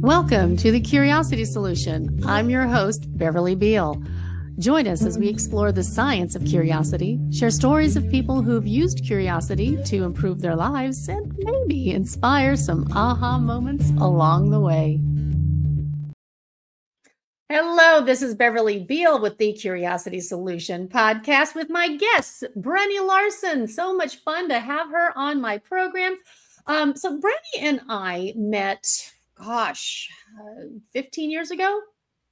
Welcome to The Curiosity Solution. I'm your host, Beverly Beal. Join us as we explore the science of curiosity, share stories of people who've used curiosity to improve their lives, and maybe inspire some aha moments along the way. Hello, this is Beverly Beal with the Curiosity Solution podcast with my guest, Brenni Larson. So much fun to have her on my program. So Brenni and I met, 15 years ago?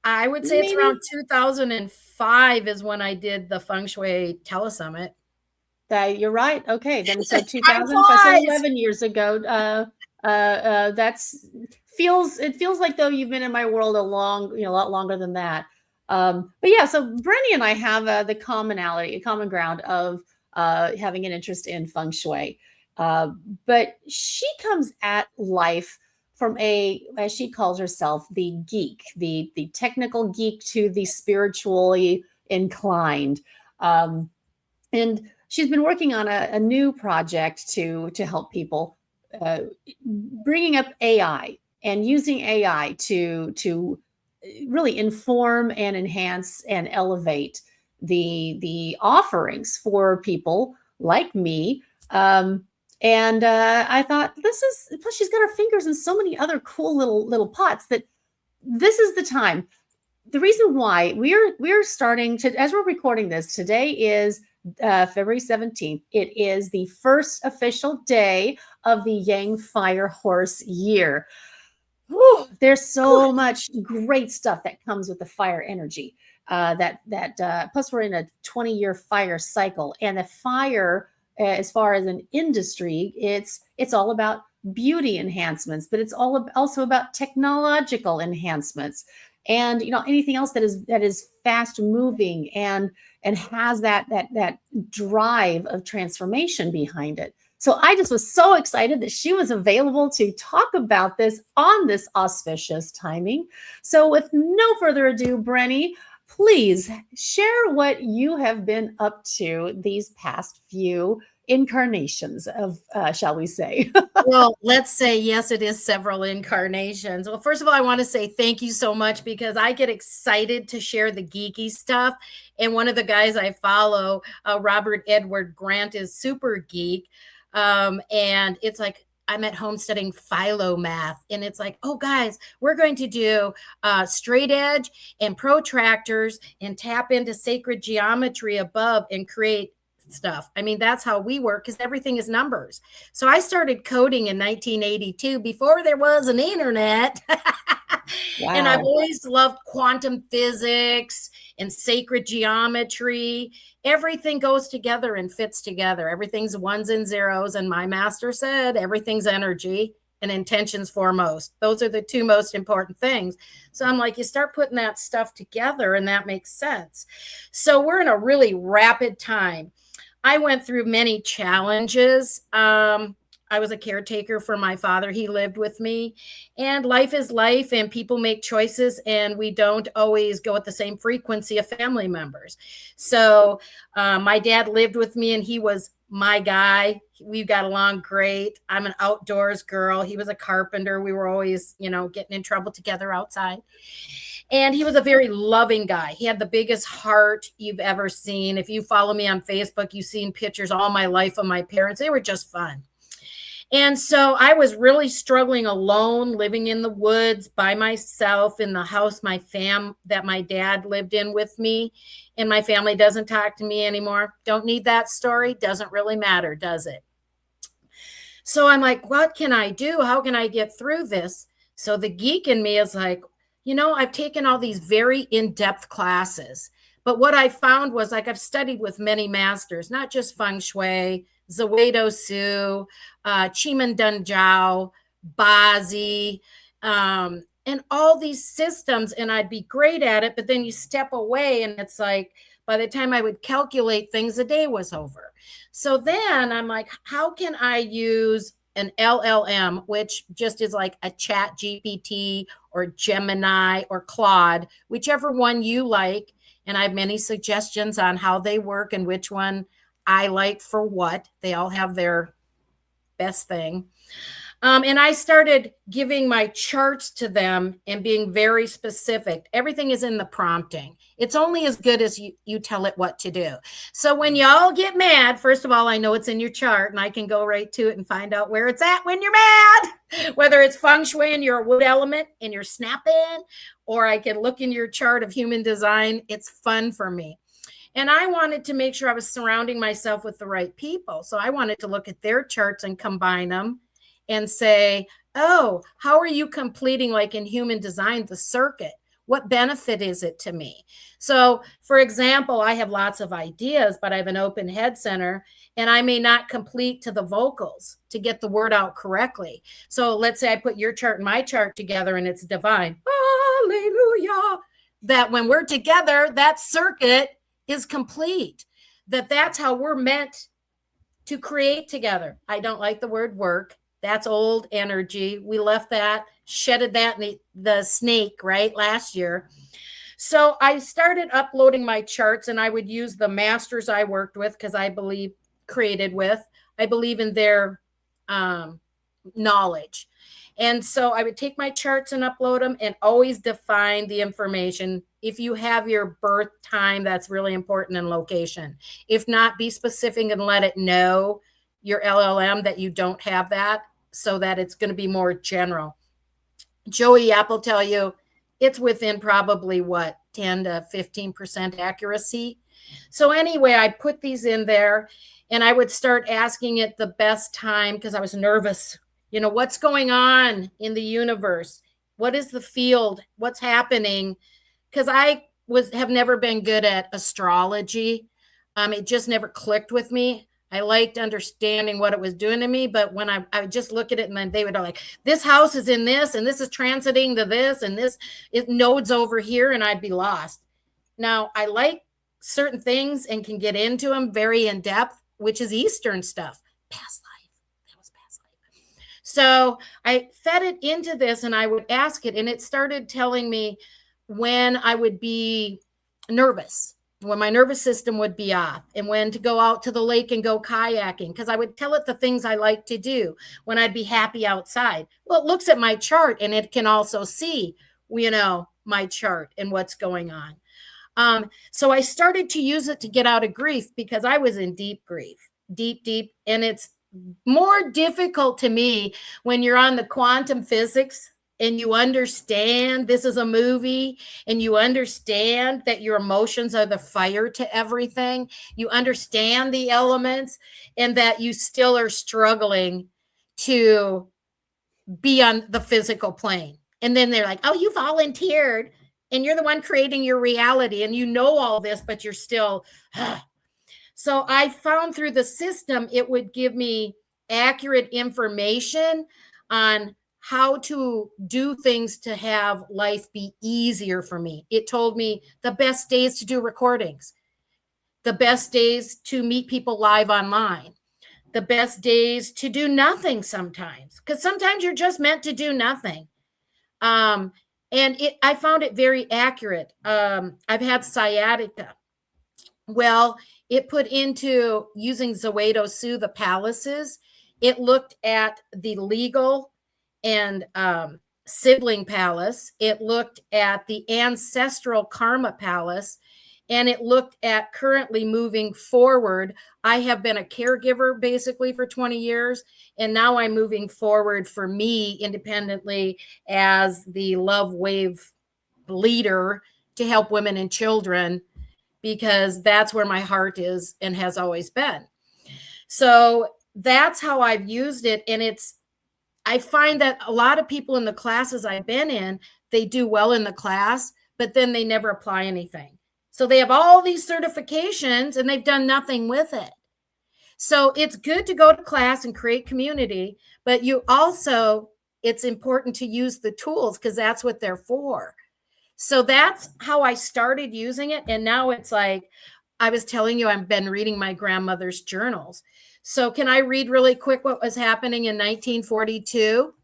I would say it's around 2005 is when I did the Feng Shui Telesummit. You're right. Okay, then so 2005, so 11 years ago. It feels like though you've been in my world a lot longer than that. But yeah, so Brenni and I have the common ground of having an interest in Feng Shui. But she comes at life from as she calls herself, the geek, the technical geek to the spiritually inclined. And she's been working on a new project to help people, bringing up AI and using AI to really inform and enhance and elevate the offerings for people like me. And I thought plus she's got her fingers in so many other cool little pots that this is the time. The reason why we're starting to, as we're recording this, today is February 17th. It is the first official day of the Yang Fire Horse year. Whew, there's so much great stuff that comes with the fire energy. Plus we're in a 20-year fire cycle, and the fire, as far as an industry, it's all about beauty enhancements, but it's also about technological enhancements, and anything else that is fast moving and has that drive of transformation behind it. So I just was so excited that she was available to talk about this on this auspicious timing. So with no further ado, Brenni, please share what you have been up to these past few incarnations of, shall we say? Well, let's say, yes, it is several incarnations. Well, first of all, I want to say thank you so much, because I get excited to share the geeky stuff. And one of the guys I follow, Robert Edward Grant, is super geek. And it's like, I'm at home studying philomath, and it's like, oh guys, we're going to do straight edge and protractors and tap into sacred geometry above and create stuff. I mean, that's how we work, because everything is numbers. So I started coding in 1982 before there was an internet. Wow. And I've always loved quantum physics and sacred geometry. Everything goes together and fits together. Everything's ones and zeros. And my master said, everything's energy and intentions foremost. Those are the two most important things. So I'm like, you start putting that stuff together and that makes sense. So we're in a really rapid time. I went through many challenges. I was a caretaker for my father. He lived with me, and life is life, and people make choices, and we don't always go at the same frequency of family members. So my dad lived with me, and he was my guy. We got along great. I'm an outdoors girl. He was a carpenter. We were always, getting in trouble together outside. And he was a very loving guy. He had the biggest heart you've ever seen. If you follow me on Facebook, you've seen pictures all my life of my parents. They were just fun. And so I was really struggling alone, living in the woods by myself in the house that my dad lived in with me. And my family doesn't talk to me anymore. Don't need that story. Doesn't really matter, does it? So I'm like, what can I do? How can I get through this? So the geek in me is like, I've taken all these very in-depth classes. But what I found was, like, I've studied with many masters, not just Feng Shui, Zhuo Su, Qimendun Zhao, Bazi, and all these systems, and I'd be great at it, but then you step away and it's like, by the time I would calculate things, the day was over. So then I'm like, how can I use an LLM, which just is like a Chat GPT or Gemini or Claude, whichever one you like. And I have many suggestions on how they work and which one I like for what. They all have their best thing. And I started giving my charts to them and being very specific. Everything is in the prompting. It's only as good as you tell it what to do. So when y'all get mad, first of all, I know it's in your chart and I can go right to it and find out where it's at when you're mad, whether it's feng shui and your wood element and you're snapping, or I can look in your chart of human design. It's fun for me. And I wanted to make sure I was surrounding myself with the right people. So I wanted to look at their charts and combine them and say, oh, how are you completing, like in human design, the circuit? What benefit is it to me? So, for example, I have lots of ideas, but I have an open head center and I may not complete to the vocals to get the word out correctly. So let's say I put your chart and my chart together and it's divine. Hallelujah. That when we're together, that circuit is complete. That's how we're meant to create together. I don't like the word work. That's old energy. We left that, shedded that in the snake, right, last year. So I started uploading my charts and I would use the masters I worked with because I believe in their knowledge. And so I would take my charts and upload them and always define the information. If you have your birth time, that's really important, and location. If not, be specific and let it know, your LLM, that you don't have that, so that it's going to be more general. Joey App will tell you it's within probably 10 to 15% accuracy. So anyway, I put these in there and I would start asking it the best time because I was nervous. You know, what's going on in the universe? What is the field? What's happening? Because I have never been good at astrology. It just never clicked with me. I liked understanding what it was doing to me, but when I would just look at it and then they would like, this house is in this, and this is transiting to this, and this node's over here, and I'd be lost. Now, I like certain things and can get into them very in depth, which is Eastern stuff. Past life. That was past life. So I fed it into this and I would ask it, and it started telling me when I would be nervous, when my nervous system would be off, and when to go out to the lake and go kayaking, because I would tell it the things I like to do when I'd be happy outside. Well, it looks at my chart and it can also see, you know, my chart and what's going on. So I started to use it to get out of grief because I was in deep grief, deep. And it's more difficult to me when you're on the quantum physics and you understand this is a movie and you understand that your emotions are the fire to everything. You understand the elements and that you still are struggling to be on the physical plane. And then they're like, oh, you volunteered and you're the one creating your reality and you know all this, but you're still. So I found through the system, it would give me accurate information on how to do things to have life be easier for me. It told me the best days to do recordings, the best days to meet people live online, the best days to do nothing sometimes, because sometimes you're just meant to do nothing. And I found it very accurate. I've had sciatica. Well, it put into using Zoedo Su, the palaces. It looked at the legal and sibling palace. It looked at the ancestral karma palace, and it looked at currently moving forward. I have been a caregiver basically for 20 years, and now I'm moving forward for me independently as the love wave leader to help women and children, because that's where my heart is and has always been. So that's how I've used it. And I find that a lot of people in the classes I've been in, they do well in the class, but then they never apply anything. So they have all these certifications and they've done nothing with it. So it's good to go to class and create community, but it's important to use the tools because that's what they're for. So that's how I started using it. And now it's like, I was telling you, I've been reading my grandmother's journals. So can I read really quick what was happening in 1942?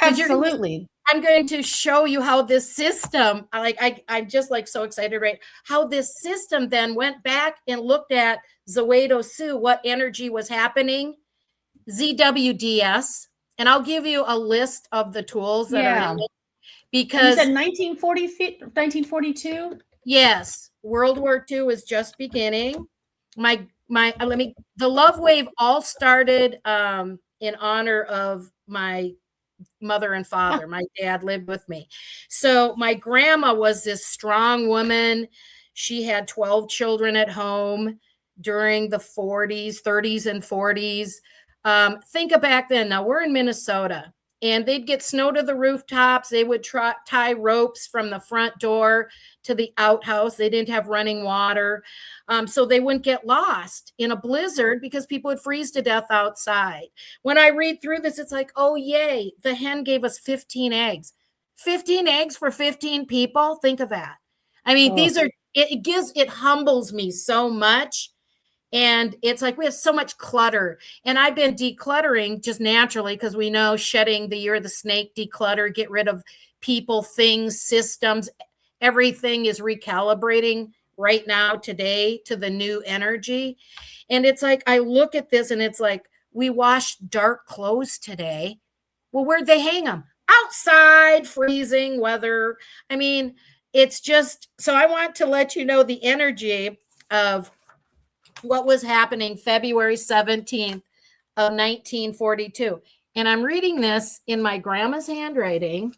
Absolutely. I'm going to show you how this system, I'm just like so excited, right? How this system then went back and looked at Zoedo Su, what energy was happening, ZWDS, And I'll give you a list of the tools that are in Yeah. it And you because said 1942? yes, World War II is just beginning. The love wave all started in honor of my mother and father. My dad lived with me. So my grandma was this strong woman. She had 12 children at home during the 40s, 30s, and 40s. Think of back then. Now we're in Minnesota and they'd get snow to the rooftops. They would tie ropes from the front door to the outhouse. They didn't have running water. So they wouldn't get lost in a blizzard because people would freeze to death outside. When I read through this, it's like, oh, yay, the hen gave us 15 eggs. 15 eggs for 15 people? Think of that. I mean, it humbles me so much. And it's like we have so much clutter. And I've been decluttering just naturally because we know shedding the year of the snake, declutter, get rid of people, things, systems. Everything is recalibrating right now, today, to the new energy. And it's like, I look at this and it's like, we washed dark clothes today. Well, where'd they hang them? Outside, freezing weather. I mean, it's just, so I want to let you know the energy of what was happening February 17th of 1942. And I'm reading this in my grandma's handwriting.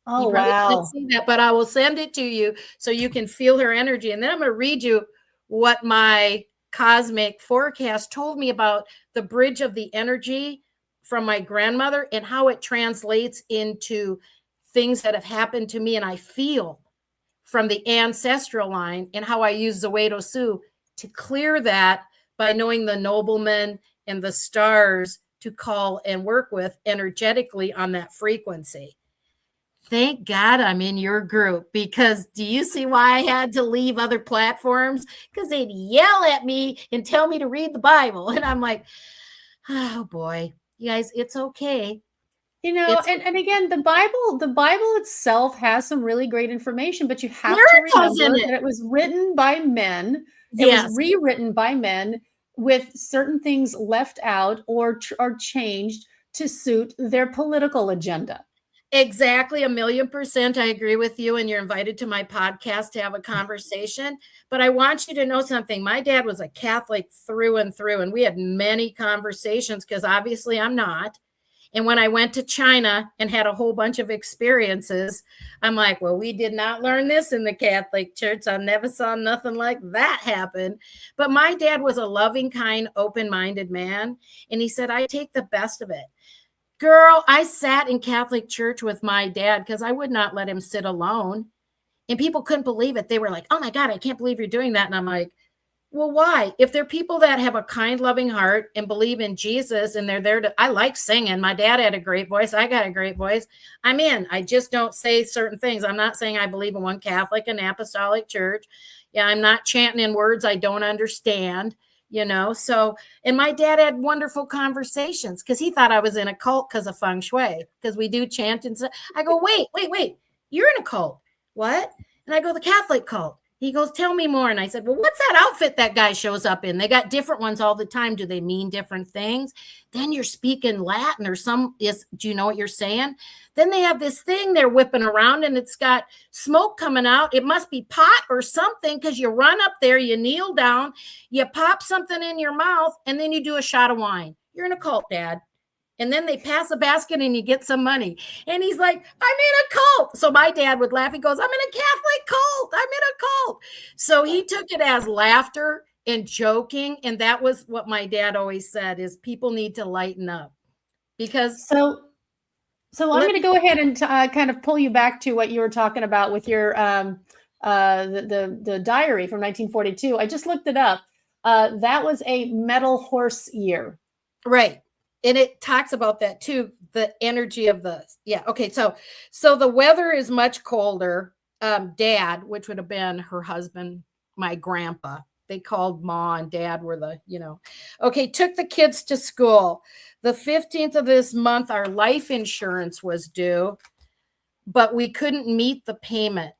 Oh, You probably wow. can't see that, but I will send it to you so you can feel her energy. And then I'm going to read you what my cosmic forecast told me about the bridge of the energy from my grandmother and how it translates into things that have happened to me and I feel from the ancestral line, and how I use Zoedo Sioux to clear that by knowing the noblemen and the stars to call and work with energetically on that frequency. Thank God I'm in your group, because do you see why I had to leave other platforms? Because they'd yell at me and tell me to read the Bible. And I'm like, oh boy, you guys, it's okay. And again, the Bible itself has some really great information, but you have to Miracles in remember it. that it was written by men. It was Yes. rewritten by men with certain things left out or changed to suit their political agenda. Exactly, 1,000,000%. I agree with you. And you're invited to my podcast to have a conversation. But I want you to know something. My dad was a Catholic through and through, and we had many conversations because obviously I'm not. And when I went to China and had a whole bunch of experiences, I'm like, well, we did not learn this in the Catholic Church. I never saw nothing like that happen. But my dad was a loving, kind, open-minded man. And he said, I take the best of it. Girl, I sat in Catholic church with my dad because I would not let him sit alone. And people couldn't believe it. They were like, oh my God, I can't believe you're doing that. And I'm like, well, why? If they're people that have a kind, loving heart and believe in Jesus and they're there to, I like singing. My dad had a great voice. I got a great voice. I'm in. I just don't say certain things. I'm not saying I believe in one Catholic and apostolic church. Yeah, I'm not chanting in words I don't understand, So, and my dad had wonderful conversations because he thought I was in a cult because of feng shui, because we do chant and stuff. I go, wait, you're in a cult. What? And I go, the Catholic cult. He goes, tell me more. And I said, well, what's that outfit that guy shows up in? They got different ones all the time. Do they mean different things? Then you're speaking Latin or do you know what you're saying? Then they have this thing they're whipping around and it's got smoke coming out. It must be pot or something, because you run up there, you kneel down, you pop something in your mouth, and then you do a shot of wine. You're in a cult, Dad. And then they pass a basket and you get some money. And he's like, I'm in a cult. So my dad would laugh. He goes, I'm in a Catholic cult. I'm in a cult. So he took it as laughter and joking. And that was what my dad always said, is people need to lighten up. Because So I'm going to go ahead and kind of pull you back to what you were talking about with your the diary from 1942. I just looked it up. That was a metal horse year. Right. And it talks about that too, the energy of okay. So the weather is much colder. Dad, which would have been her husband, my grandpa, they called Ma and Dad were okay, took the kids to school. The 15th of this month, our life insurance was due, but we couldn't meet the payment.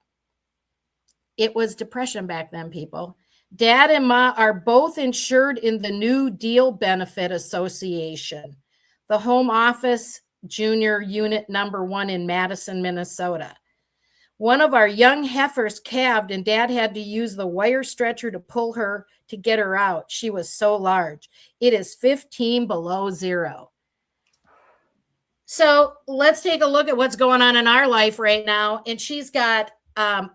It was depression back then, people. Dad and Ma are both insured in the New Deal Benefit Association. The home office Junior Unit Number 1 in Madison, Minnesota. One of our young heifers calved, and Dad had to use the wire stretcher to pull her to get her out. She was so large. It is 15 below zero. So let's take a look at what's going on in our life right now. And she's got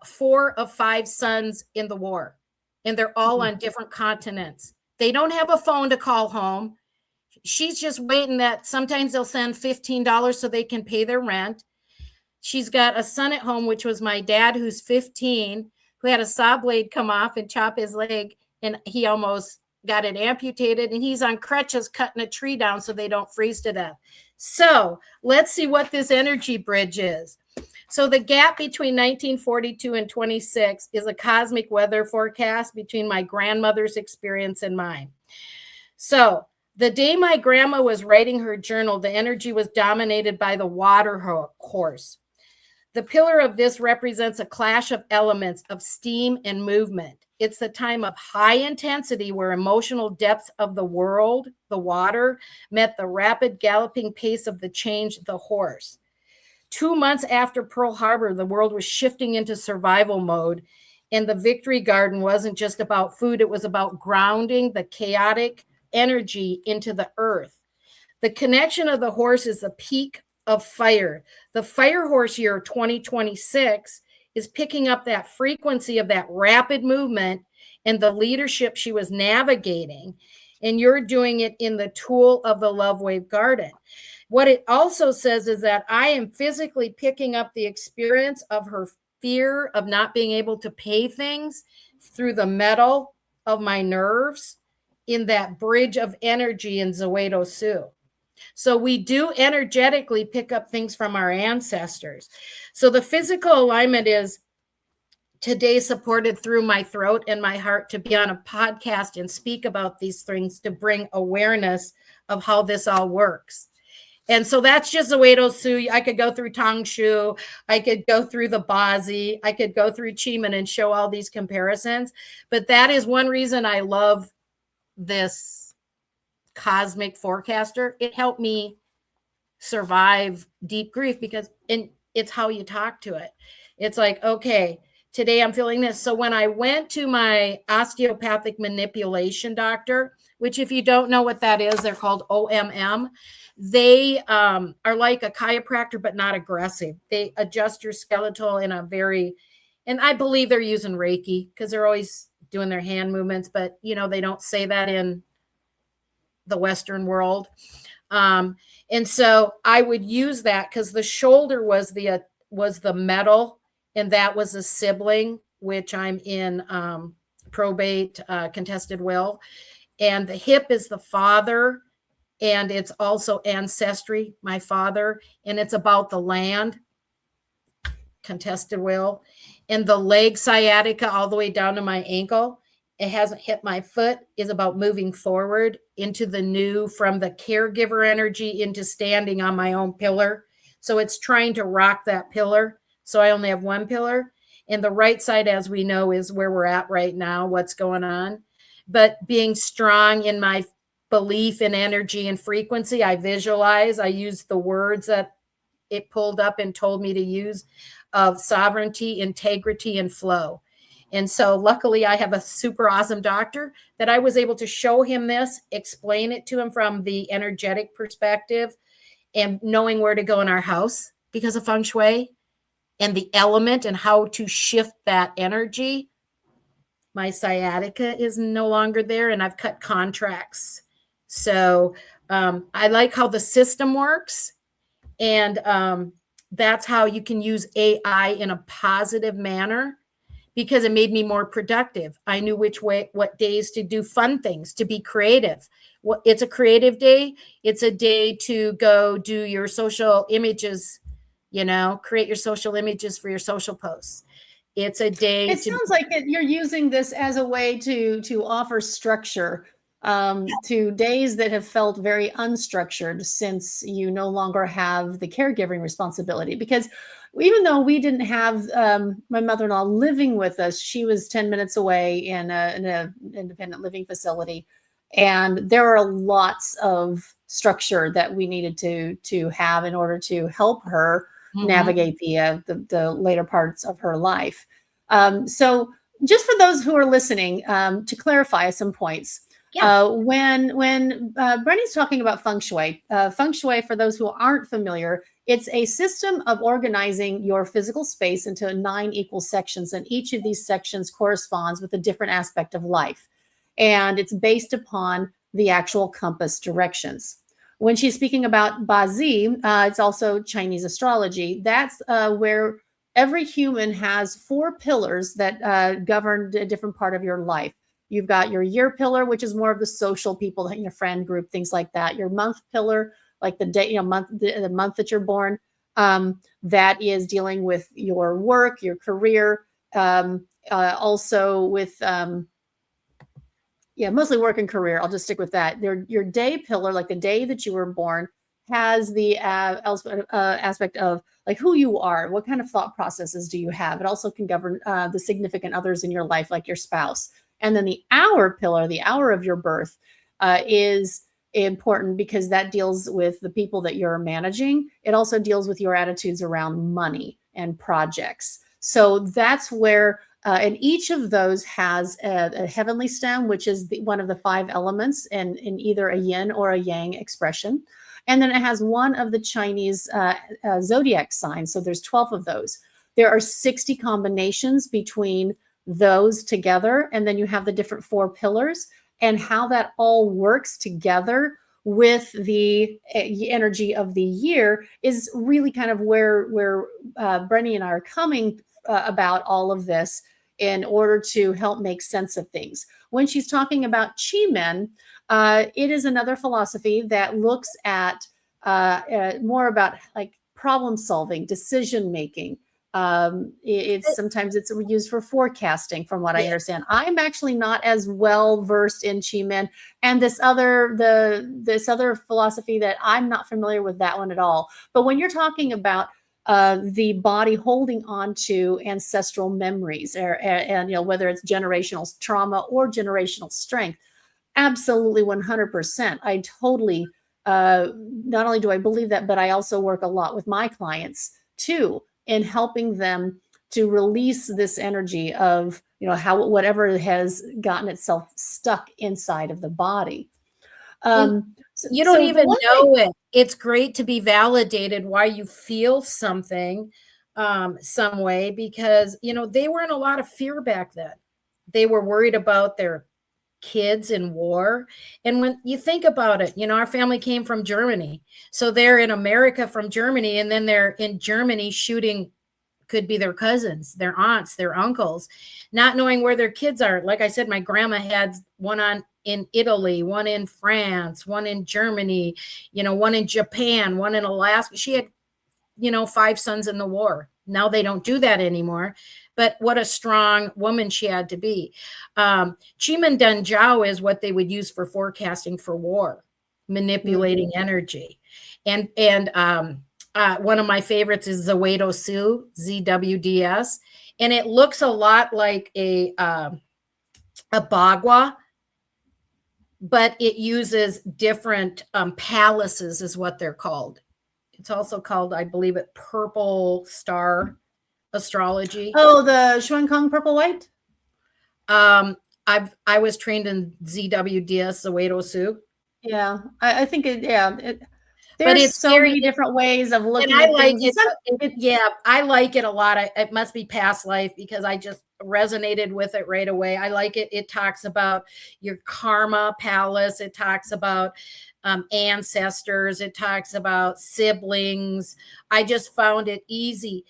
4 of 5 sons in the war, and they're all on different continents. They don't have a phone to call home. She's just waiting that sometimes they'll send $15 so they can pay their rent. She's got a son at home, which was my dad, who's 15, who had a saw blade come off and chop his leg, and he almost got it amputated, and he's on crutches cutting a tree down so they don't freeze to death. So let's see what this energy bridge is. So the gap between 1942 and 26 is a cosmic weather forecast between my grandmother's experience and mine. So the day my grandma was writing her journal, the energy was dominated by the water horse. The pillar of this represents a clash of elements of steam and movement. It's the time of high intensity where emotional depths of the world, the water, met the rapid galloping pace of the change, the horse. 2 months after Pearl Harbor, the world was shifting into survival mode, and the Victory Garden wasn't just about food, it was about grounding the chaotic energy into the earth. The connection of the horse is the peak of fire. The fire horse year 2026 is picking up that frequency of that rapid movement and the leadership she was navigating. And you're doing it in the tool of the Love Wave Garden. What it also says is that I am physically picking up the experience of her fear of not being able to pay things through the metal of my nerves in that bridge of energy in Zoedo Sioux. So we do energetically pick up things from our ancestors. So the physical alignment is today supported through my throat and my heart to be on a podcast and speak about these things to bring awareness of how this all works. And so that's just Zoedo Sioux. I could go through Tangshu. I could go through the Bazi. I could go through Chiman and show all these comparisons. But that is one reason I love this cosmic forecaster. It helped me survive deep grief because it's how you talk to it. It's like, okay, today I'm feeling this. So when I went to my osteopathic manipulation doctor, which if you don't know what that is, they're called OMM. They are like a chiropractor, but not aggressive. They adjust your skeletal in a very, and I believe they're using Reiki because they're always doing their hand movements, but they don't say that in the Western world. And so I would use that because the shoulder was the metal, and that was a sibling, which I'm in probate, contested will. And the hip is the father, and it's also ancestry, my father, and it's about the land, contested will. And the leg sciatica all the way down to my ankle, it hasn't hit my foot, is about moving forward into the new, from the caregiver energy into standing on my own pillar. So it's trying to rock that pillar. So I only have one pillar. And the right side, as we know, is where we're at right now, what's going on. But being strong in my belief in energy and frequency, I visualize, I use the words that it pulled up and told me to use of sovereignty, integrity, and flow. And so luckily I have a super awesome doctor that I was able to show him this, explain it to him from the energetic perspective and knowing where to go in our house because of feng shui and the element and how to shift that energy. My sciatica is no longer there and I've cut contracts. So I like how the system works. And that's how you can use AI in a positive manner because it made me more productive. I knew what days to do fun things, to be creative. It's a creative day. It's a day to go do your social images, create your social images for your social posts. It's a day. It sounds like you're using this as a way to offer structure to days that have felt very unstructured since you no longer have the caregiving responsibility. Because even though we didn't have my mother-in-law living with us, she was 10 minutes away in an independent living facility. And there are lots of structure that we needed to have in order to help her navigate the later parts of her life. So just for those who are listening, to clarify some points, when Brenni's talking about feng shui, for those who aren't familiar, it's a system of organizing your physical space into 9 equal sections, and each of these sections corresponds with a different aspect of life. And it's based upon the actual compass directions. When she's speaking about Bazi, it's also Chinese astrology. That's where every human has 4 pillars that govern a different part of your life. You've got your year pillar, which is more of the social people, your friend group, things like that. Your month pillar, like the day, the month that you're born, that is dealing with your work, your career, also with mostly work and career. I'll just stick with that. Your day pillar, like the day that you were born, has the aspect of like who you are, what kind of thought processes do you have. It also can govern the significant others in your life, like your spouse. And then the hour pillar, the hour of your birth, is important because that deals with the people that you're managing. It also deals with your attitudes around money and projects. So that's where, and each of those has a heavenly stem, which is one of the 5 elements in either a yin or a yang expression. And then it has one of the Chinese zodiac signs. So there's 12 of those. There are 60 combinations between those together. And then you have the different 4 pillars, and how that all works together with the energy of the year is really kind of where Brenni and I are coming about all of this in order to help make sense of things. When she's talking about Qi Men, it is another philosophy that looks at more about like problem solving, decision making. Sometimes it's used for forecasting, from what I understand. I'm actually not as well versed in Qi Men, and this other philosophy that I'm not familiar with that one at all. But when you're talking about the body holding on to ancestral memories, and whether it's generational trauma or generational strength, absolutely 100%. I totally not only do I believe that, but I also work a lot with my clients too, in helping them to release this energy of, how whatever has gotten itself stuck inside of the body. You don't even know it. It's great to be validated why you feel something some way, because, they were in a lot of fear back then. They were worried about their kids in war. And when you think about it, our family came from Germany. So they're in America from Germany, and then they're in Germany shooting, could be their cousins, their aunts, their uncles, not knowing where their kids are. Like I said, my grandma had one in Italy, one in France, one in Germany, one in Japan, one in Alaska. She had, 5 sons in the war. Now they don't do that anymore. But what a strong woman she had to be. Chiman Danjiao is what they would use for forecasting for war, manipulating energy. And one of my favorites is Zawedo Su, ZWDS. And it looks a lot like a bagua, but it uses different palaces is what they're called. It's also called, I believe, purple star astrology. Oh, the Xuankong purple white? I was trained in ZWDS, Zawedo Su. Yeah, I think there's so many different ways of looking at things. I like it a lot. It must be past life, because I just resonated with it right away. I like it. It talks about your karma palace. It talks about ancestors. It talks about siblings. I just found it easy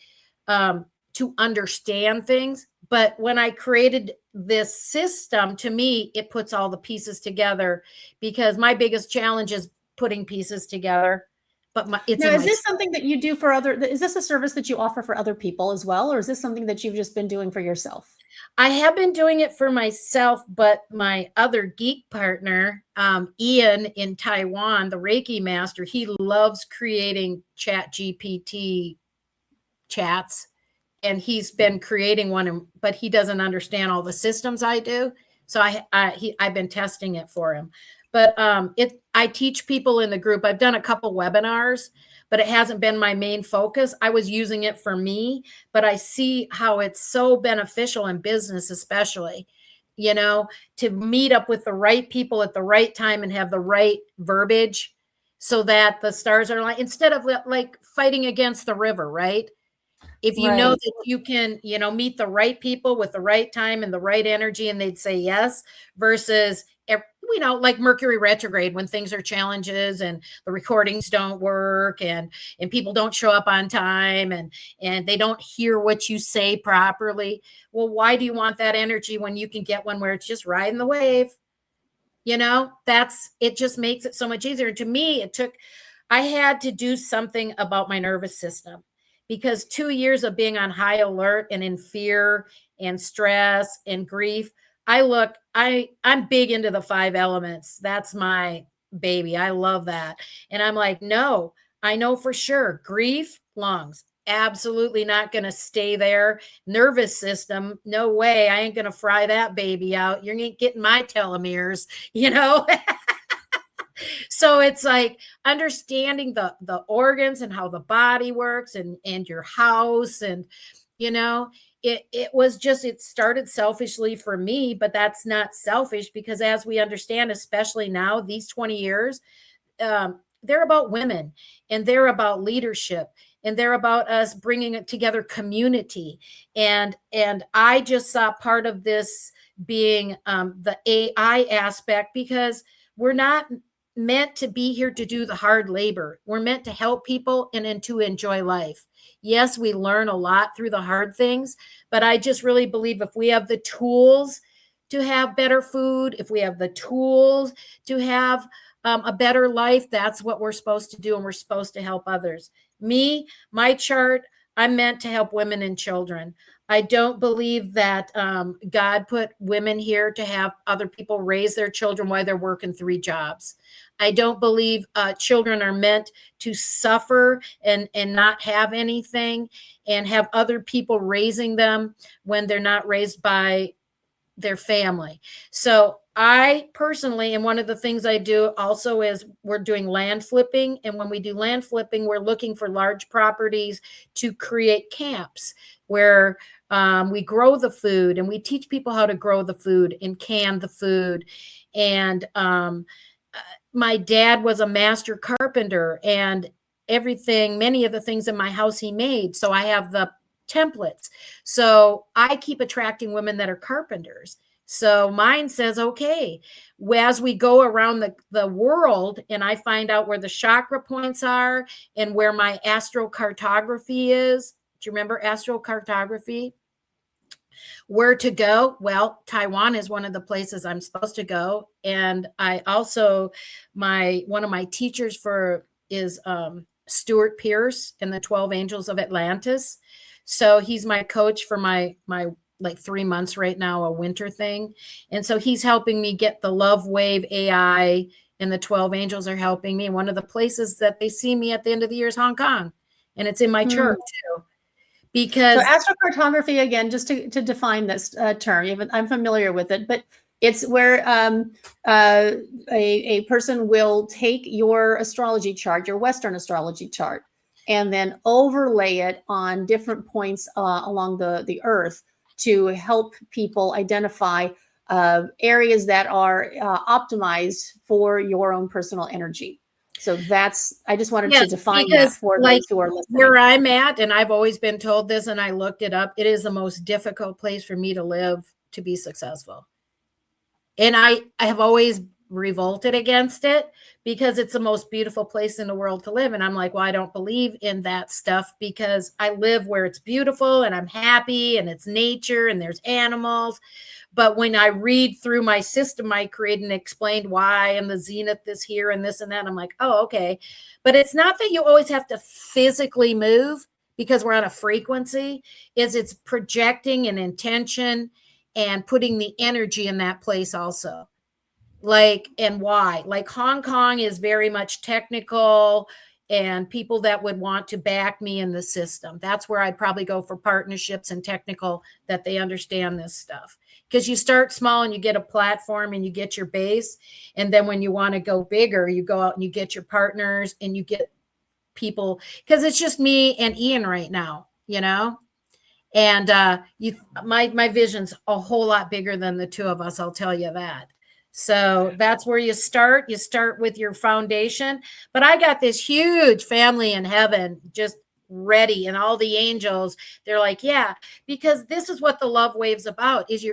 to understand things. But when I created this system, to me, it puts all the pieces together, because my biggest challenge is putting pieces together. But is this something that you do for is this a service that you offer for other people as well? Or is this something that you've just been doing for yourself? I have been doing it for myself, but my other geek partner, Ian in Taiwan, the Reiki master, he loves creating ChatGPT chats. And he's been creating one, but he doesn't understand all the systems I do. So I've been testing it for him. But I teach people in the group. I've done a couple webinars, but it hasn't been my main focus. I was using it for me, but I see how it's so beneficial in business, especially, to meet up with the right people at the right time and have the right verbiage so that the stars are like, instead of like fighting against the river, right? If you know Right. that you can, meet the right people with the right time and the right energy, and they'd say yes, versus, like Mercury retrograde, when things are challenges and the recordings don't work and people don't show up on time and they don't hear what you say properly. Well, why do you want that energy when you can get one where it's just riding the wave? It just makes it so much easier. To me, I had to do something about my nervous system, because 2 years of being on high alert and in fear and stress and grief, I'm big into the 5 elements. That's my baby. I love that. And I'm like, no, I know for sure grief, lungs, absolutely not going to stay there. Nervous system, no way. I ain't going to fry that baby out. You're getting my telomeres, you know? So it's like understanding the organs and how the body works and your house. And it started selfishly for me, but that's not selfish, because as we understand, especially now, these 20 years, they're about women, and they're about leadership, and they're about us bringing it together, community. And I just saw part of this being the AI aspect, because we're not meant to be here to do the hard labor. We're meant to help people and to enjoy life. Yes, we learn a lot through the hard things, but I just really believe if we have the tools to have better food, if we have the tools to have a better life, that's what we're supposed to do, and we're supposed to help others. My chart, I'm meant to help women and children. I don't believe that God put women here to have other people raise their children while they're working 3 jobs. I don't believe children are meant to suffer and not have anything and have other people raising them when they're not raised by their family. So I personally, and one of the things I do also is we're doing land flipping. And when we do land flipping, we're looking for large properties to create camps where we grow the food, and we teach people how to grow the food and can the food. And my dad was a master carpenter, and many of the things in my house he made. So I have the templates. So I keep attracting women that are carpenters. So mine says, okay, as we go around the world and I find out where the chakra points are and where my astrocartography is. Do you remember astrocartography? Where to go? Well, Taiwan is one of the places I'm supposed to go. And I also, one of my teachers is Stuart Pierce in the 12 Angels of Atlantis. So he's my coach for my like 3 months right now, a winter thing. And so he's helping me get the love wave AI, and the 12 angels are helping me. And one of the places that they see me at the end of the year is Hong Kong. And it's in my chart too. Because so astrocartography, again, just to define this term, I'm familiar with it, but it's where a person will take your astrology chart, your Western astrology chart, and then overlay it on different points along the earth to help people identify areas that are optimized for your own personal energy. So I just wanted to define that for those who are listening. Where I'm at, and I've always been told this, and I looked it up, it is the most difficult place for me to live to be successful. And I have always revolted against it, because it's the most beautiful place in the world to live. And I'm like, well, I don't believe in that stuff, because I live where it's beautiful and I'm happy and it's nature and there's animals. But when I read through my system I created and explained why, and the zenith is here and this and that, I'm like, oh, okay. But it's not that you always have to physically move, because we're on a frequency. It's projecting an intention and putting the energy in that place also. And why? Like Hong Kong is very much technical. and people that would want to back me in the system. That's where I'd probably go for partnerships and technical, that they understand this stuff. Because you start small and you get a platform and you get your base. And then when you want to go bigger, you go out and you get your partners and you get people, because it's just me and Ian right now, you know? And my vision's a whole lot bigger than the two of us, I'll tell you that. So that's where you start. You start with your foundation. But I got this huge family in heaven just ready, and all the angels, they're like, yeah, because this is what the love wave's about, is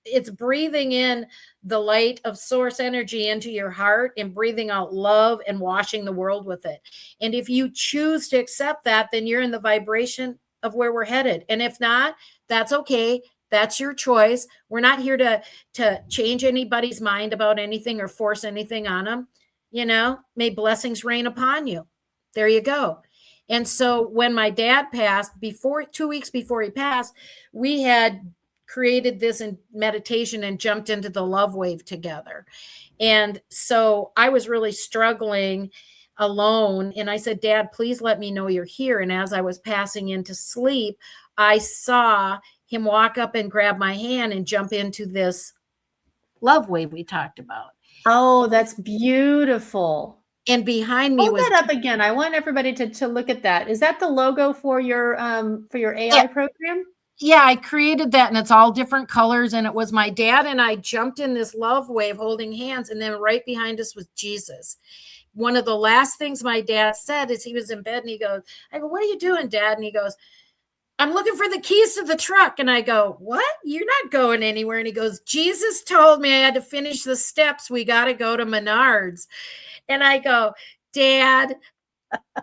it's breathing in the light of source energy into your heart and breathing out love and washing the world with it. And if you choose to accept that, then you're in the vibration of where we're headed. And if not, that's okay. That's your choice. We're not here to change anybody's mind about anything or force anything on them. You know, may blessings rain upon you. There you go. And so when my dad passed, 2 weeks before he passed, we had created this in meditation and jumped into the love wave together. And so I was really struggling alone. And I said, Dad, please let me know you're here. And as I was passing into sleep, I saw him walk up and grab my hand and jump into this love wave we talked about. Oh, that's beautiful. And behind me Hold was that up again. I want everybody to look at that. Is that the logo for your AI program? Yeah, I created that, and it's all different colors. And it was my dad and I jumped in this love wave holding hands. And then right behind us was Jesus. One of the last things my dad said is, he was in bed and he goes, I go, what are you doing, Dad? And he goes, I'm looking for the keys to the truck. And I go, what? You're not going anywhere. And he goes, Jesus told me I had to finish the steps. We got to go to Menards. And I go, Dad,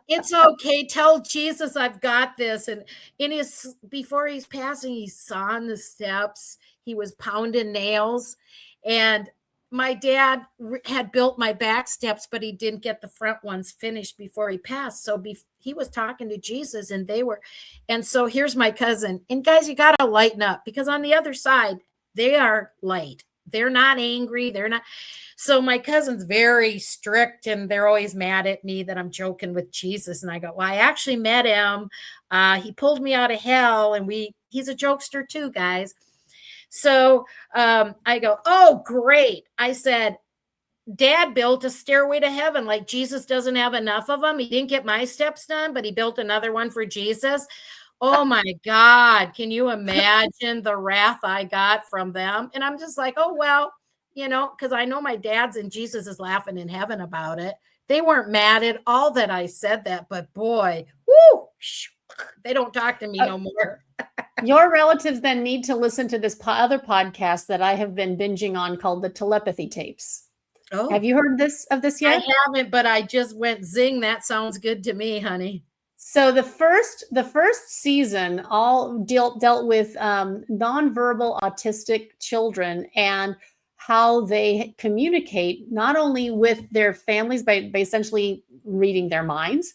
it's okay. Tell Jesus I've got this. And before he's passing, he saw on the steps, he was pounding nails. And my dad had built my back steps, but he didn't get the front ones finished before he passed. So he was talking to Jesus, and so here's my cousin. And guys, you got to lighten up, because on the other side, they are light. They're not angry. They're not. So my cousin's very strict, and they're always mad at me that I'm joking with Jesus. And I go, well, I actually met him. He pulled me out of hell, and he's a jokester too, guys. So I go, oh, great. I said, Dad built a stairway to heaven. Like, Jesus doesn't have enough of them. He didn't get my steps done, but he built another one for Jesus. Oh my God. Can you imagine the wrath I got from them? And I'm just like, oh, well, you know, because I know my dad's and Jesus is laughing in heaven about it. They weren't mad at all that I said that, but boy, whoo, they don't talk to me no more. Your relatives then need to listen to this other podcast that I have been binging on called the Telepathy Tapes. Oh. Have you heard of this yet? I haven't, but I just went zing. That sounds good to me, honey. So the first season all dealt with nonverbal autistic children and how they communicate not only with their families by essentially reading their minds,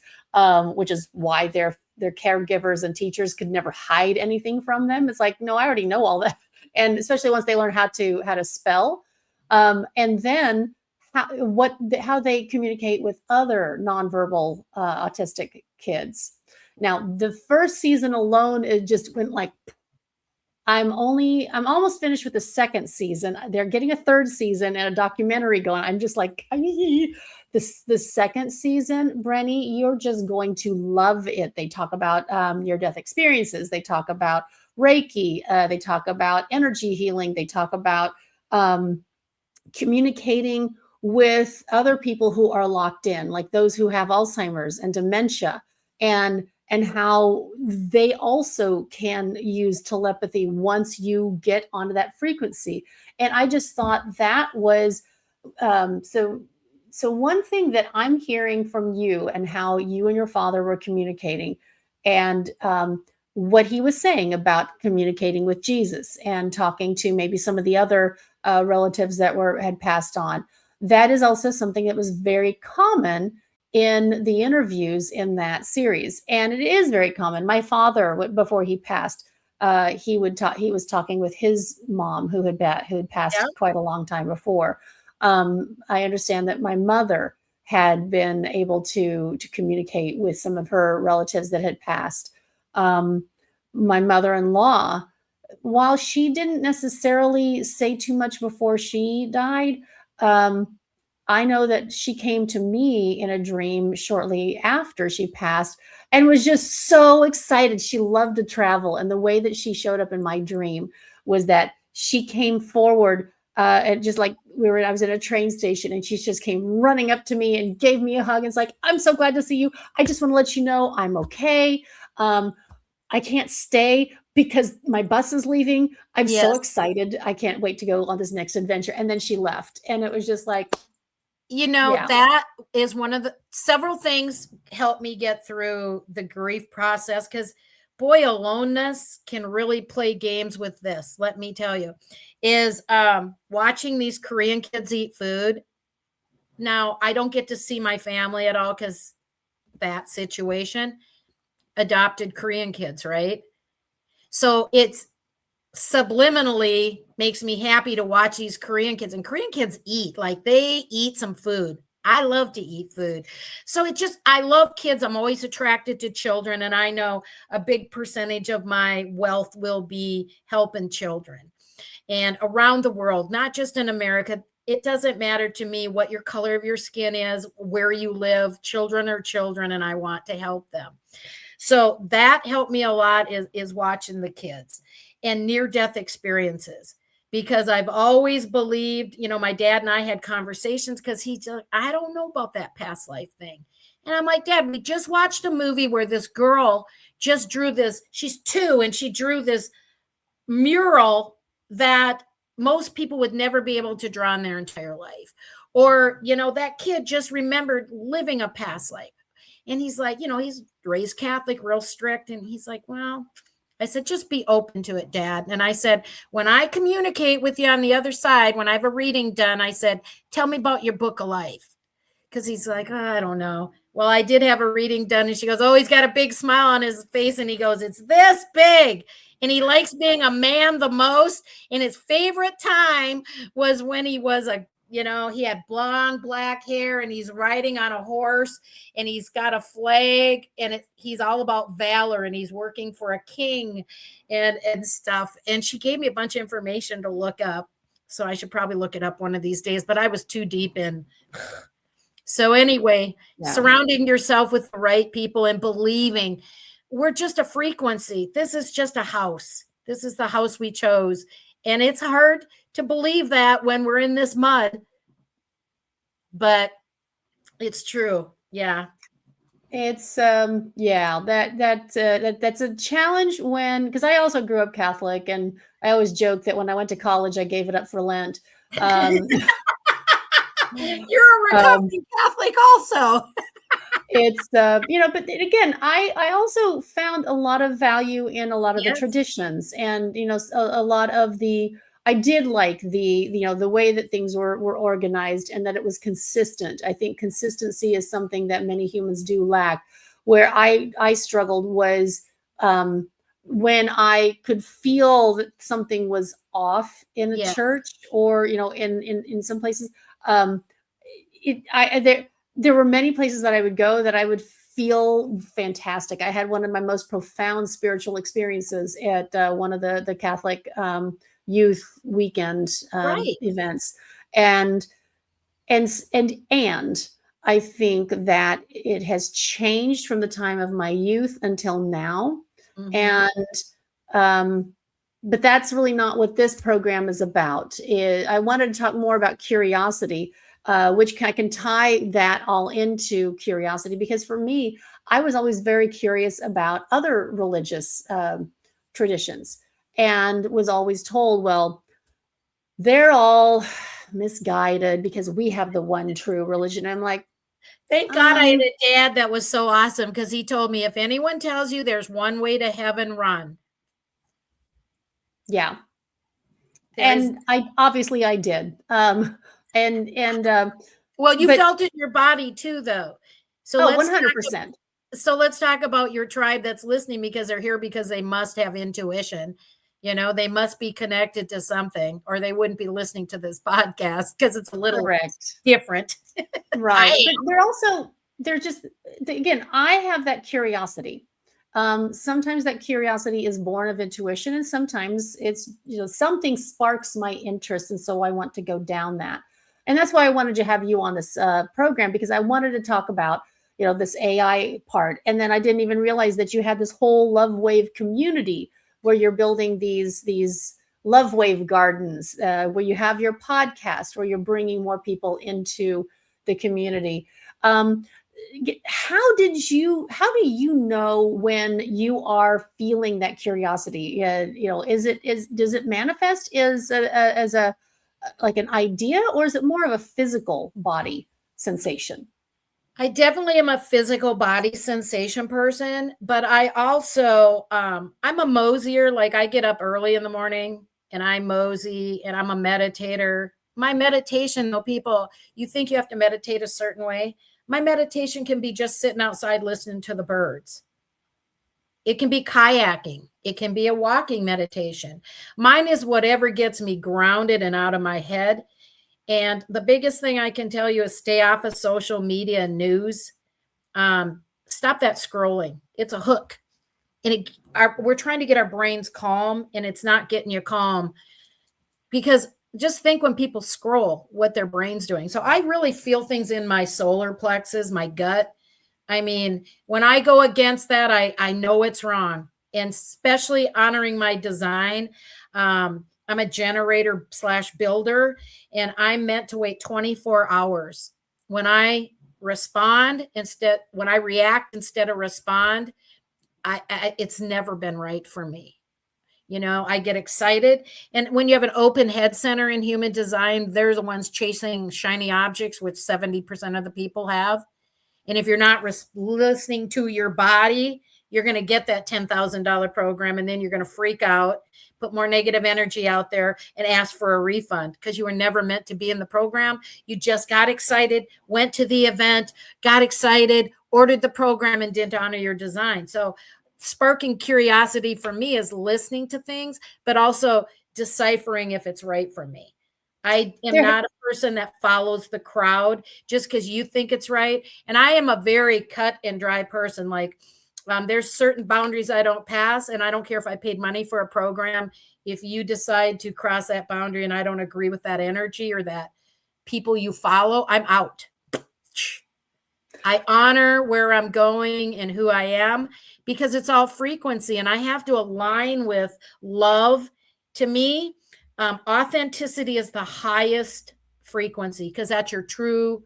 which is why their caregivers and teachers could never hide anything from them. It's like, no, I already know all that. And especially once they learn how to spell, and then how they communicate with other nonverbal autistic kids. Now, the first season alone, it just went like, I'm almost finished with the second season. They're getting a third season and a documentary going. I'm just like, the second season, Brenni, you're just going to love it. They talk about near-death experiences. They talk about Reiki. They talk about energy healing. They talk about communicating with other people who are locked in, like those who have Alzheimer's and dementia, and how they also can use telepathy once you get onto that frequency. And I just thought that was so one thing that I'm hearing from you and how you and your father were communicating, and what he was saying about communicating with Jesus and talking to maybe some of the other relatives that had passed on. That is also something that was very common in the interviews in that series. And it is very common. My father, before he passed, he was talking with his mom who had passed quite a long time before. I understand that my mother had been able to communicate with some of her relatives that had passed. My mother-in-law, while she didn't necessarily say too much before she died, um, I know that she came to me in a dream shortly after she passed and was just so excited. She loved to travel. And the way that she showed up in my dream was that she came forward and just like I was at a train station and she just came running up to me and gave me a hug. And it's like, I'm so glad to see you. I just want to let you know I'm okay. I can't stay because my bus is leaving. I'm so Yes. excited. I can't wait to go on this next adventure. And then she left. And it was just like, yeah. That is one of the several things help me get through the grief process, because boy, aloneness can really play games with this. Let me tell you, is watching these Korean kids eat food. Now, I don't get to see my family at all because that situation, adopted Korean kids, right? So it's subliminally makes me happy to watch these Korean kids, and Korean kids eat, like they eat some food. I love to eat food. So I love kids. I'm always attracted to children. And I know a big percentage of my wealth will be helping children and around the world, not just in America. It doesn't matter to me what your color of your skin is, where you live. Children are children, and I want to help them. So that helped me a lot is watching the kids and near-death experiences, because I've always believed, my dad and I had conversations because he's like, I don't know about that past life thing. And I'm like, Dad, we just watched a movie where this girl just drew this, she's 2, and she drew this mural that most people would never be able to draw in their entire life. Or, that kid just remembered living a past life. And he's like, he's raised Catholic, real strict. And he's like, well, I said, just be open to it, Dad. And I said, when I communicate with you on the other side, when I have a reading done, I said, tell me about your book of life. Because he's like, I don't know. Well, I did have a reading done. And she goes, oh, he's got a big smile on his face. And he goes, it's this big. And he likes being a man the most. And his favorite time was when he was he had blonde black hair, and he's riding on a horse, and he's got a flag, and he's all about valor, and he's working for a king and stuff. And she gave me a bunch of information to look up. So I should probably look it up one of these days, but I was too deep in. So anyway, surrounding yourself with the right people and believing we're just a frequency. This is just a house. This is the house we chose. And it's hard to believe that when we're in this mud, but it's true. Yeah. It's that's a challenge because I also grew up Catholic, and I always joke that when I went to college I gave it up for Lent. You're a recovering Catholic also. It's but again, I also found a lot of value in a lot of the traditions, and a lot of I did like the way that things were organized, and that it was consistent. I think consistency is something that many humans do lack. Where I struggled was when I could feel that something was off in a church, or in some places. There were many places that I would go that I would feel fantastic. I had one of my most profound spiritual experiences at one of the Catholic youth weekend events, and I think that it has changed from the time of my youth until now, but that's really not what this program is about. I wanted to talk more about curiosity. Which I can tie that all into curiosity, because for me, I was always very curious about other religious traditions, and was always told, well, they're all misguided because we have the one true religion. I'm like, thank God I had a dad that was so awesome, because he told me, if anyone tells you there's one way to heaven, run. Yeah. And I did. Well, you felt it in your body too, though. So 100%. So let's talk about your tribe that's listening, because they're here because they must have intuition. They must be connected to something, or they wouldn't be listening to this podcast, because it's a little Correct. different. Right. But they're just, again, I have that curiosity. Sometimes that curiosity is born of intuition, and sometimes it's, something sparks my interest. And so I want to go down that. And that's why I wanted to have you on this program, because I wanted to talk about, this AI part. And then I didn't even realize that you had this whole love wave community where you're building these love wave gardens, where you have your podcast, where you're bringing more people into the community. How do you know when you are feeling that curiosity? Does it manifest as a like an idea, or is it more of a physical body sensation? I definitely am a physical body sensation person, but I also, I'm a mosier. Like, I get up early in the morning and I mosey, and I'm a meditator. My meditation, though, people, you think you have to meditate a certain way. My meditation can be just sitting outside listening to the birds. It can be kayaking. It can be a walking meditation. Mine is whatever gets me grounded and out of my head. And the biggest thing I can tell you is stay off of social media and news. Stop that scrolling. It's a hook. And we're trying to get our brains calm, and it's not getting you calm, because just think when people scroll, what their brain's doing. So I really feel things in my solar plexus, my gut. I mean, when I go against that, I know it's wrong. And especially honoring my design. I'm a generator / builder, and I'm meant to wait 24 hours. When I react instead of respond, it's never been right for me. I get excited. And when you have an open head center in human design, they're the ones chasing shiny objects, which 70% of the people have. And if you're not listening to your body, you're going to get that $10,000 program, and then you're going to freak out, put more negative energy out there, and ask for a refund, because you were never meant to be in the program. You just got excited, went to the event, got excited, ordered the program, and didn't honor your design. So sparking curiosity for me is listening to things, but also deciphering if it's right for me. I am not a person that follows the crowd just because you think it's right. And I am a very cut and dry person. Like, there's certain boundaries I don't pass, and I don't care if I paid money for a program. If you decide to cross that boundary and I don't agree with that energy or that people you follow, I'm out. I honor where I'm going and who I am, because it's all frequency, and I have to align with love. To me, authenticity is the highest frequency, because that's your true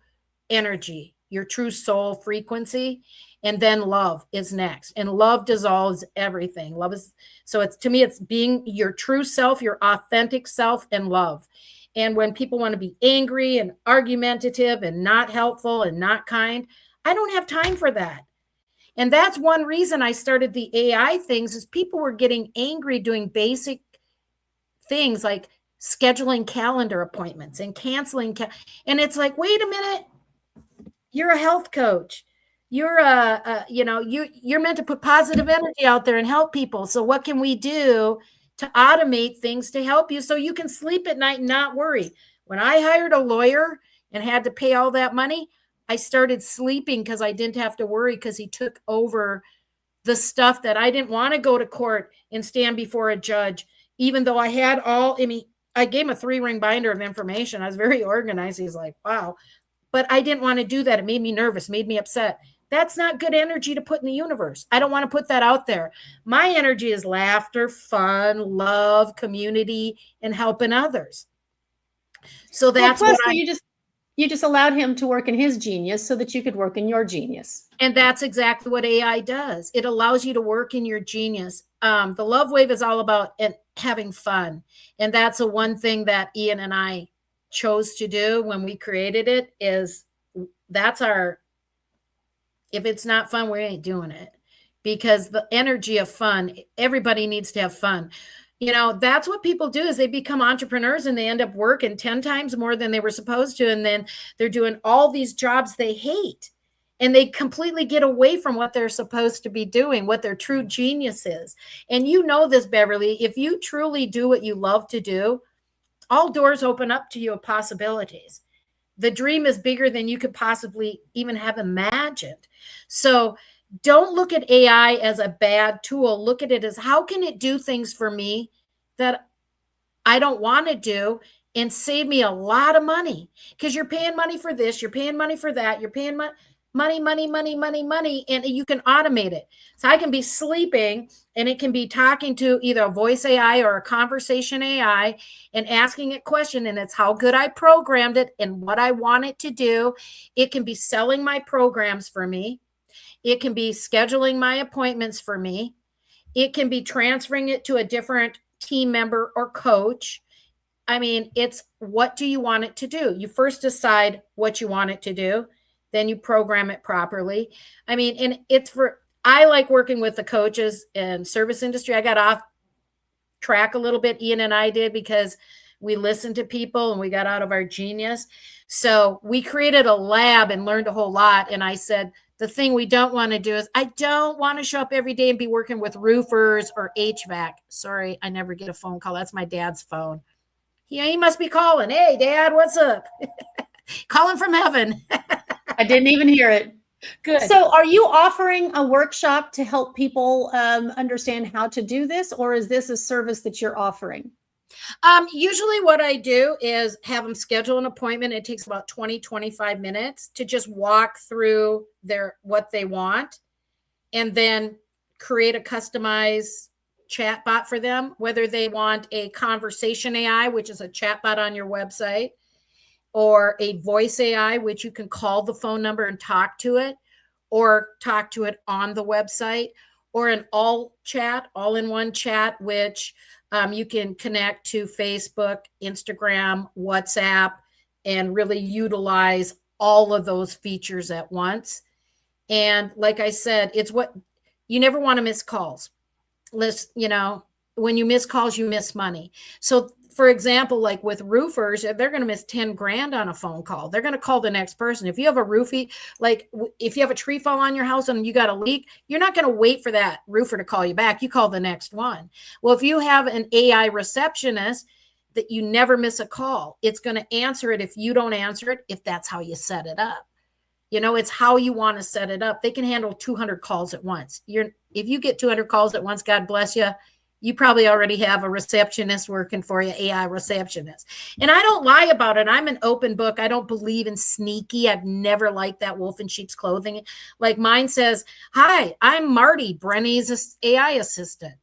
energy, your true soul frequency. And then love is next, and love dissolves everything. To me, it's being your true self, your authentic self, and love. And when people want to be angry and argumentative and not helpful and not kind, I don't have time for that. And that's one reason I started the AI things, is people were getting angry doing basic things like scheduling calendar appointments and canceling. And it's like, wait a minute, you're a health coach. You're you're meant to put positive energy out there and help people. So what can we do to automate things to help you so you can sleep at night and not worry? When I hired a lawyer and had to pay all that money, I started sleeping because I didn't have to worry, because he took over the stuff that I didn't want to go to court and stand before a judge, even though I had I gave him a 3-ring binder of information. I was very organized. He's like, wow. But I didn't want to do that. It made me nervous, made me upset. That's not good energy to put in the universe. I don't want to put that out there. My energy is laughter, fun, love, community, and helping others. So that's what you just allowed him to work in his genius so that you could work in your genius. And that's exactly what AI does. It allows you to work in your genius. The love wave is all about having fun. And that's the one thing that Ian and I chose to do when we created it, is if it's not fun, we ain't doing it, because the energy of fun, everybody needs to have fun. That's what people do, is they become entrepreneurs and they end up working 10 times more than they were supposed to. And then they're doing all these jobs they hate. and they completely get away from what they're supposed to be doing, what their true genius is. And you know this, Beverly, if you truly do what you love to do, all doors open up to you of possibilities. The dream is bigger than you could possibly even have imagined. So don't look at AI as a bad tool. Look at it as, how can it do things for me that I don't want to do and save me a lot of money? Because you're paying money for this, you're paying money for that, you're paying money, and you can automate it. So I can be sleeping and it can be talking to either a voice AI or a conversation AI and asking it question, and it's how good I programmed it and what I want it to do. It can be selling my programs for me. It can be scheduling my appointments for me. It can be transferring it to a different team member or coach. I mean, it's, what do you want it to do? You first decide what you want it to do, then you program it properly. I mean, and I like working with the coaches and service industry. I got off track a little bit, Ian and I did, because we listened to people and we got out of our genius. So we created a lab and learned a whole lot. And I said, the thing we don't want to do is, I don't want to show up every day and be working with roofers or HVAC. Sorry, I never get a phone call. That's my dad's phone. He must be calling. Hey, Dad, what's up? Calling from heaven. I didn't even hear it. Good. So are you offering a workshop to help people understand how to do this, or is this a service that you're offering? Usually what I do is have them schedule an appointment. It takes about 20-25 minutes to just walk through what they want, and then create a customized chatbot for them, whether they want a conversation AI, which is a chatbot on your website, or a voice AI, which you can call the phone number and talk to it, or talk to it on the website, or an all-in-one chat, which you can connect to Facebook, Instagram, WhatsApp, and really utilize all of those features at once. And like I said, it's what you never want to miss calls. When you miss calls, you miss money. So for example, like with roofers, they're going to miss 10 grand on a phone call. They're going to call the next person. If you have a roofie, like if you have a tree fall on your house and you got a leak, you're not going to wait for that roofer to call you back. You call the next one. Well, if you have an AI receptionist, that you never miss a call, it's going to answer it if you don't answer it, if that's how you set it up. It's how you want to set it up. They can handle 200 calls at once. If you get 200 calls at once, God bless you. You probably already have a receptionist working for you, AI receptionist. And I don't lie about it. I'm an open book. I don't believe in sneaky. I've never liked that wolf in sheep's clothing. Like mine says, hi, I'm Marty, Brenni's AI assistant.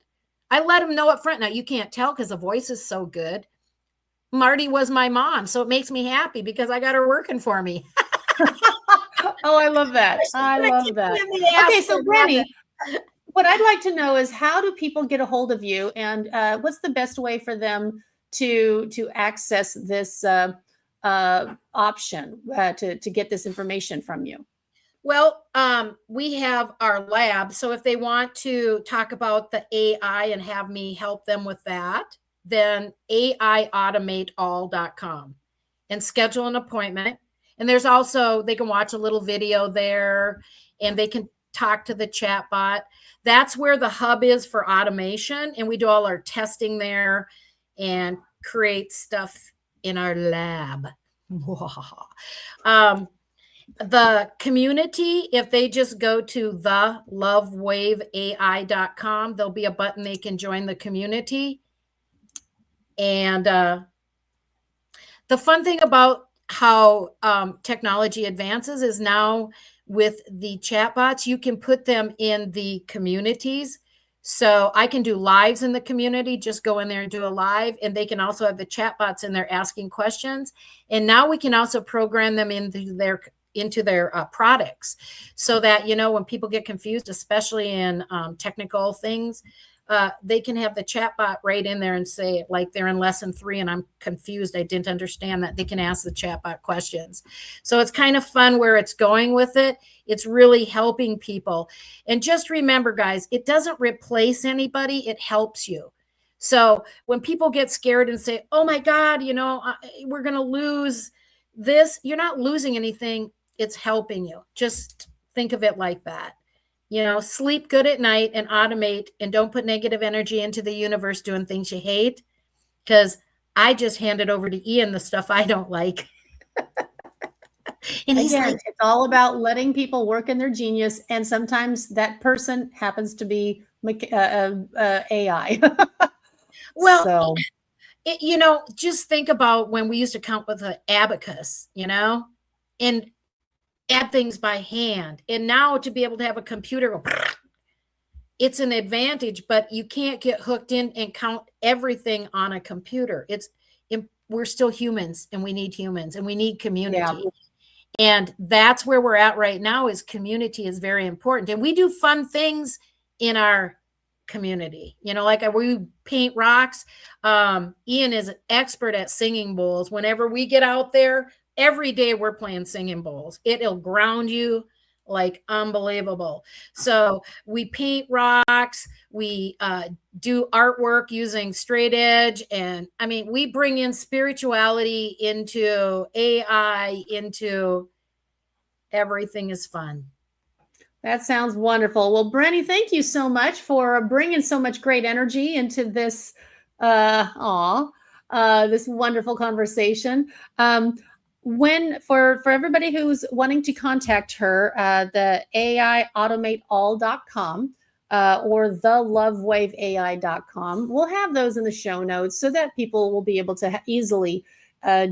I let them know up front. Now, you can't tell because the voice is so good. Marty was my mom, so it makes me happy because I got her working for me. Oh, I love that. I love that. Okay, so Brenni, what I'd like to know is, how do people get a hold of you, and what's the best way for them to access this option to get this information from you? Well, we have our lab. So if they want to talk about the AI and have me help them with that, then aiautomateall.com and schedule an appointment. And there's also, they can watch a little video there and they can talk to the chat bot. That's where the hub is for automation. And we do all our testing there and create stuff in our lab. The community, if they just go to thelovewaveai.com, there'll be a button they can join the community. And the fun thing about how technology advances is now with the chatbots, you can put them in the communities. So I can do lives in the community, just go in there and do a live, and they can also have the chatbots in there asking questions. And now we can also program them into their products, so that, when people get confused, especially in technical things, they can have the chatbot right in there and say, like, they're in lesson 3 and I'm confused, I didn't understand that. They can ask the chatbot questions. So it's kind of fun where it's going with it. It's really helping people. And just remember, guys, it doesn't replace anybody. It helps you. So when people get scared and say, oh my God, we're going to lose this, you're not losing anything. It's helping you. Just think of it like that. Sleep good at night and automate, and don't put negative energy into the universe doing things you hate, because I just handed over to Ian the stuff I don't like. And he's Again, like, it's all about letting people work in their genius, and sometimes that person happens to be AI. well, So just think about when we used to count with an abacus, and add things by hand. And now to be able to have a computer go, it's an advantage, but you can't get hooked in and count everything on a computer. We're still humans, and we need humans, and we need community. yeah. And that's where we're at right now, is community is very important. And we do fun things in our community, like we paint rocks. Ian is an expert at singing bowls. Whenever we get out there, every day we're playing singing bowls. It'll ground you like unbelievable. So we paint rocks, we do artwork using straight edge, and I mean, we bring in spirituality into AI, into everything is fun. That sounds wonderful. Well, Brenni, thank you so much for bringing so much great energy into this this wonderful conversation. For everybody who's wanting to contact her, the AIautomateall.com or thelovewaveai.com, we'll have those in the show notes so that people will be able to easily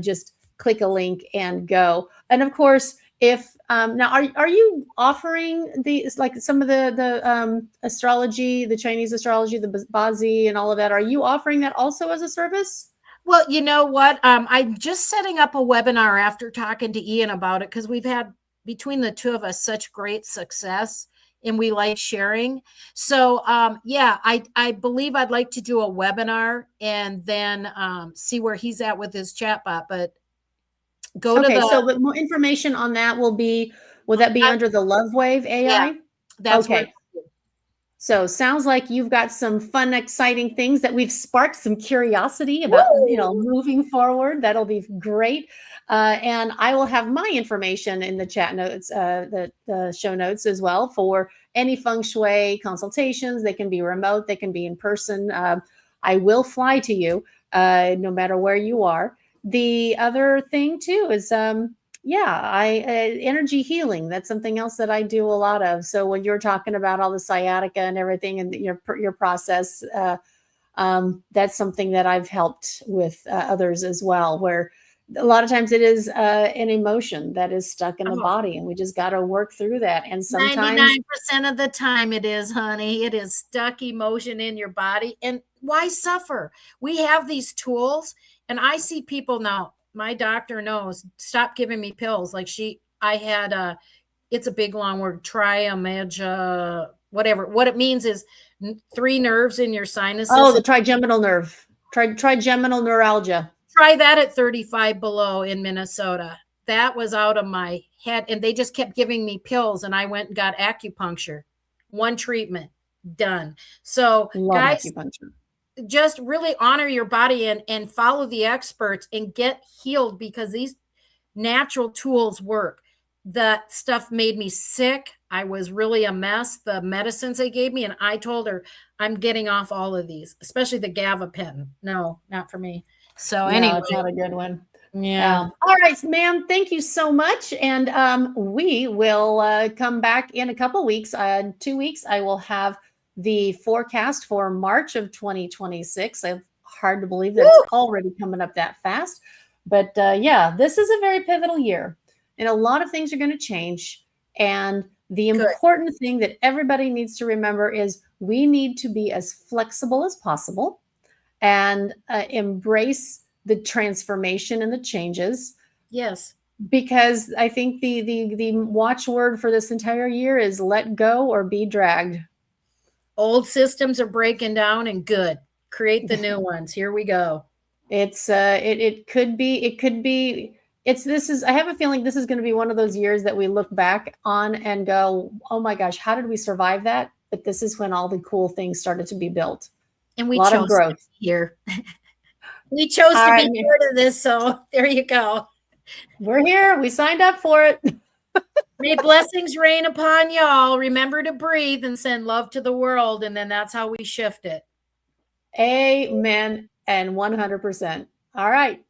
just click a link and go. And of course, if now are you offering these, like some of the astrology, the Chinese astrology, the Bazi and all of that, are you offering that also as a service? Well, you know what? I'm just setting up a webinar after talking to Ian about it, because we've had, between the two of us, such great success, and we like sharing. So yeah, I believe I'd like to do a webinar and then see where he's at with his chatbot. But go to so but more information on that will be under the Love Wave AI? Yeah, that's okay. So sounds like you've got some fun, exciting things that we've sparked some curiosity about, moving forward. That'll be great. And I will have my information in the chat notes, the show notes as well, for any feng shui consultations. They can be remote, they can be in person. I will fly to you no matter where you are. The other thing too is energy healing. That's something else that I do a lot of. So when you're talking about all the sciatica and everything and your process, that's something that I've helped with others as well, where a lot of times it is an emotion that is stuck in the body, and we just got to work through that. And sometimes 99% of the time it is, honey, it is stuck emotion in your body. And why suffer? We have these tools, and I see people now. My doctor knows, stop giving me pills. Like I had it's a big long word, triamega, whatever. What it means is 3 nerves in your sinuses. Oh, the trigeminal nerve, trigeminal neuralgia. Try that at 35 below in Minnesota. That was out of my head. And they just kept giving me pills, and I went and got acupuncture. 1 treatment, done. So guys, acupuncture. Just really honor your body and follow the experts and get healed, because these natural tools work. That stuff made me sick. I was really a mess, the medicines they gave me. And I told her, I'm getting off all of these, especially the gabapentin. No, not for me. So anyway. It's not a good one. Yeah. All right, ma'am. Thank you so much. And we will come back in a couple weeks. 2 weeks, I will have the forecast for March of 2026. It's hard to believe that it's already coming up that fast. But yeah, this is a very pivotal year, and a lot of things are going to change. And the important thing that everybody needs to remember is we need to be as flexible as possible and embrace the transformation and the changes. Yes. Because I think the watchword for this entire year is let go or be dragged. Old systems are breaking down, and good. Create the new ones. Here we go. It's it could be I have a feeling this is going to be one of those years that we look back on and go, oh my gosh, how did we survive that? But this is when all the cool things started to be built. And we chose growth here. We chose to be part of this. So there you go. We're here. We signed up for it. May blessings rain upon y'all. Remember to breathe and send love to the world. And then that's how we shift it. Amen and 100%. All right.